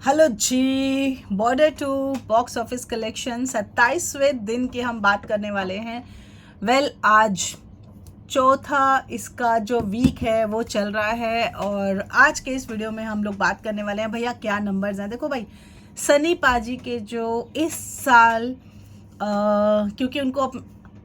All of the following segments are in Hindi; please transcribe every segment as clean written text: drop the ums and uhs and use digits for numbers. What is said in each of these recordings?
हेलो जी। Border two box office collection 27वें दिन की हम बात करने वाले हैं। आज चौथा इसका जो वीक है वो चल रहा है और आज के इस वीडियो में हम लोग बात करने वाले हैं भैया क्या नंबर्स हैं। देखो भाई, सनी पाजी के जो इस साल क्योंकि उनको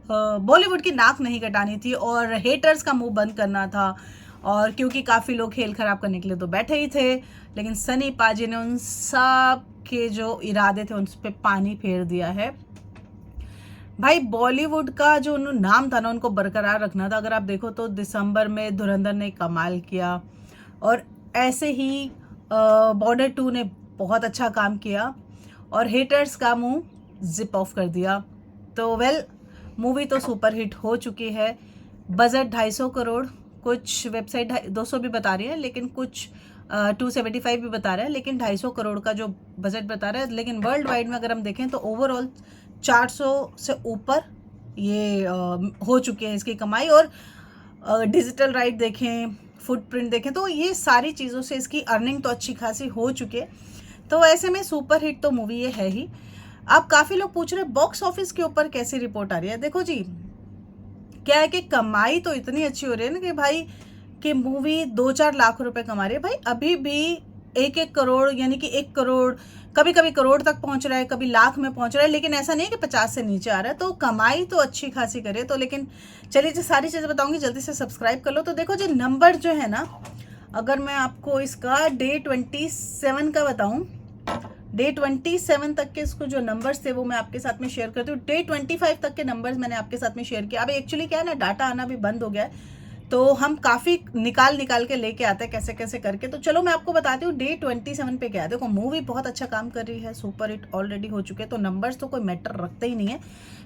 बॉलीवुड की नाक नहीं कटानी थी और हेटर्स का मुंह बंद करना था, और क्योंकि काफ़ी लोग खेल ख़राब करने के लिए तो बैठे ही थे, लेकिन सनी पाजी ने उन सब के जो इरादे थे उन पर पानी फेर दिया है। भाई बॉलीवुड का जो नाम था ना उनको बरकरार रखना था। अगर आप देखो तो दिसंबर में धुरंधर ने कमाल किया और ऐसे ही बॉर्डर 2 ने बहुत अच्छा काम किया और हेटर्स का मुंह जिप ऑफ कर दिया। तो मूवी तो सुपर हिट हो चुकी है। बजट 250 करोड़, कुछ वेबसाइट 200 भी बता रही है, लेकिन कुछ 275 भी बता रहा है, लेकिन 250 करोड़ का जो बजट बता रहा है। लेकिन वर्ल्ड वाइड में अगर हम देखें तो ओवरऑल 400 से ऊपर ये हो चुकी है इसकी कमाई। और डिजिटल राइट देखें, फुटप्रिंट देखें, तो ये सारी चीज़ों से इसकी अर्निंग तो अच्छी खासी हो चुकी है। तो ऐसे में सुपर हिट तो मूवी ये है ही। अब काफ़ी लोग पूछ रहे हैं बॉक्स ऑफिस के ऊपर कैसी रिपोर्ट आ रही है। देखो जी, क्या है कि कमाई तो इतनी अच्छी हो रही है ना कि भाई कि मूवी 2-4 लाख रुपए कमा रही है। भाई अभी भी 1-1 करोड़, यानी कि 1 करोड़, कभी कभी करोड़ तक पहुंच रहा है, कभी लाख में पहुंच रहा है, लेकिन ऐसा नहीं है कि 50 से नीचे आ रहा है। तो कमाई तो अच्छी खासी करे। तो लेकिन चलिए जी, सारी चीज़ें बताऊंगी, जल्दी से सब्सक्राइब कर लो। तो देखो जी, नंबर जो है ना, अगर मैं आपको इसका डे 27 का बताऊं, डे 27 तक के इसको जो नंबर्स थे वो मैं आपके साथ में शेयर करती हूँ। डे 25 तक के नंबर्स मैंने आपके साथ में शेयर किया। अब एक्चुअली क्या है ना, डाटा आना भी बंद हो गया है, तो हम काफ़ी निकाल के लेके आते हैं कैसे कैसे करके। तो चलो मैं आपको बताती हूँ डे 27 पे क्या है। देखो, मूवी बहुत अच्छा काम कर रही है, सुपर हिट ऑलरेडी हो चुके हैं, तो नंबर्स तो कोई मैटर रखते ही नहीं है,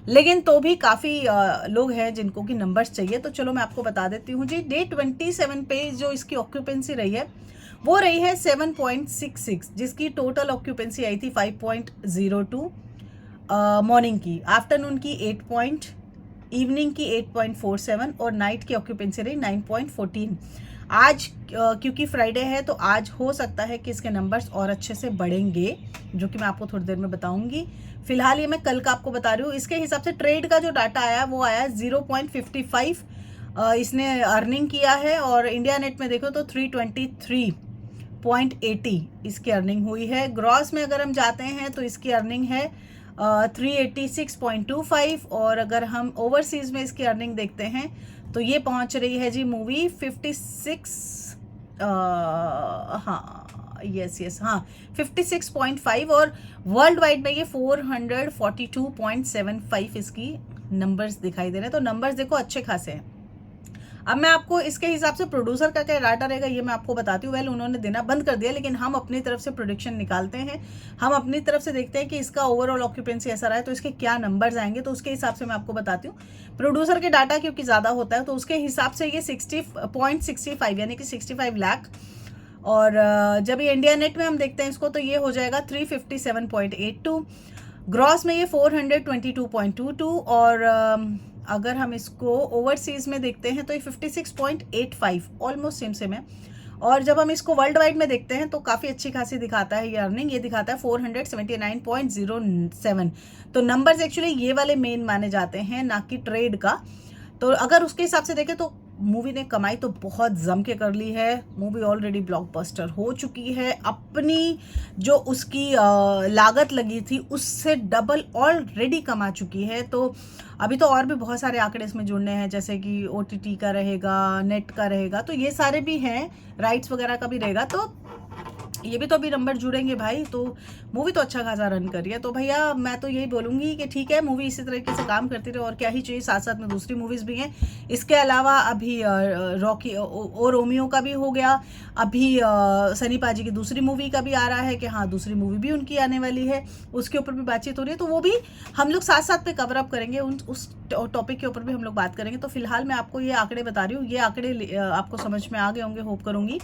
लेकिन तो भी काफ़ी लोग हैं जिनको कि नंबर्स चाहिए। तो चलो मैं आपको बता देती हूँ जी। डे 27 पे जो इसकी ऑक्यूपेंसी रही है वो रही है 7.66, जिसकी टोटल ऑक्यूपेंसी आई थी 5.02 मॉर्निंग की, आफ्टरनून की 8, इवनिंग की 8.47 और नाइट की ऑक्यूपेंसी रही 9.14। आज क्योंकि फ्राइडे है तो आज हो सकता है कि इसके नंबर्स और अच्छे से बढ़ेंगे, जो कि मैं आपको थोड़ी देर में बताऊंगी। फिलहाल ये मैं कल का आपको बता रही हूँ। इसके हिसाब से ट्रेड का जो डाटा आया वो आया 0.55 इसने अर्निंग किया है, और इंडिया नेट में देखो तो 323.80 इसकी अर्निंग हुई है। ग्रॉस में अगर हम जाते हैं तो इसकी अर्निंग है 386.25, और अगर हम ओवरसीज में इसकी अर्निंग देखते हैं तो ये पहुंच रही है जी मूवी 56, हाँ यस हाँ 56.5, और वर्ल्ड वाइड में ये 442.75 इसकी नंबर्स दिखाई दे रहे हैं। तो नंबर्स देखो अच्छे खासे हैं। अब मैं आपको इसके हिसाब से प्रोड्यूसर का क्या डाटा रहेगा ये मैं आपको बताती हूँ। उन्होंने देना बंद कर दिया, लेकिन हम अपनी तरफ से प्रोडिक्शन निकालते हैं, हम अपनी तरफ से देखते हैं कि इसका ओवरऑल ऑक्यूपेंसी ऐसा रहा है तो इसके क्या नंबर्स आएंगे, तो उसके हिसाब से मैं आपको बताती हूँ। प्रोड्यूसर के डाटा क्योंकि ज़्यादा होता है तो उसके हिसाब से ये 60.65 यानी कि 65 लाख, और जब ये इंडिया नेट में हम देखते हैं इसको तो ये हो जाएगा 357.82, ग्रॉस में ये 422.22, और अगर हम इसको ओवरसीज में देखते हैं तो ये 56.85, ऑलमोस्ट सेम है। और जब हम इसको वर्ल्ड वाइड में देखते हैं तो काफ़ी अच्छी खासी दिखाता है ये अर्निंग, ये दिखाता है 479.07। तो नंबर्स एक्चुअली ये वाले मेन माने जाते हैं, ना कि ट्रेड का। तो अगर उसके हिसाब से देखें तो मूवी ने कमाई तो बहुत जम के कर ली है। मूवी ऑलरेडी ब्लॉकबस्टर हो चुकी है, अपनी जो उसकी लागत लगी थी उससे डबल ऑलरेडी कमा चुकी है। तो अभी तो और भी बहुत सारे आंकड़े इसमें जुड़ने हैं, जैसे कि OTT का रहेगा, नेट का रहेगा, तो ये सारे भी हैं, राइट्स वगैरह का भी रहेगा, तो ये भी तो अभी नंबर जुड़ेंगे भाई। तो मूवी तो अच्छा खासा रन कर रही है। तो भैया मैं तो यही बोलूँगी कि ठीक है, मूवी इसी तरीके से काम करती रहे और क्या ही चाहिए। साथ साथ में दूसरी मूवीज़ भी हैं इसके अलावा। अभी रॉकी और रोमियो का भी हो गया, अभी सनी पाजी की दूसरी मूवी का भी आ रहा है कि हाँ दूसरी मूवी भी उनकी आने वाली है, उसके ऊपर भी बातचीत हो रही है। तो वो भी हम लोग साथ साथ पे कवर अप करेंगे, उस टॉपिक के ऊपर भी हम लोग बात करेंगे। तो फिलहाल मैं आपको ये आंकड़े बता रही हूँ, ये आंकड़े आपको समझ में आ गए होंगे, होप करूँगी।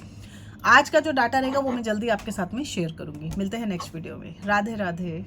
आज का जो डाटा रहेगा वो मैं जल्दी आपके साथ में शेयर करूंगी। मिलते हैं नेक्स्ट वीडियो में। राधे राधे।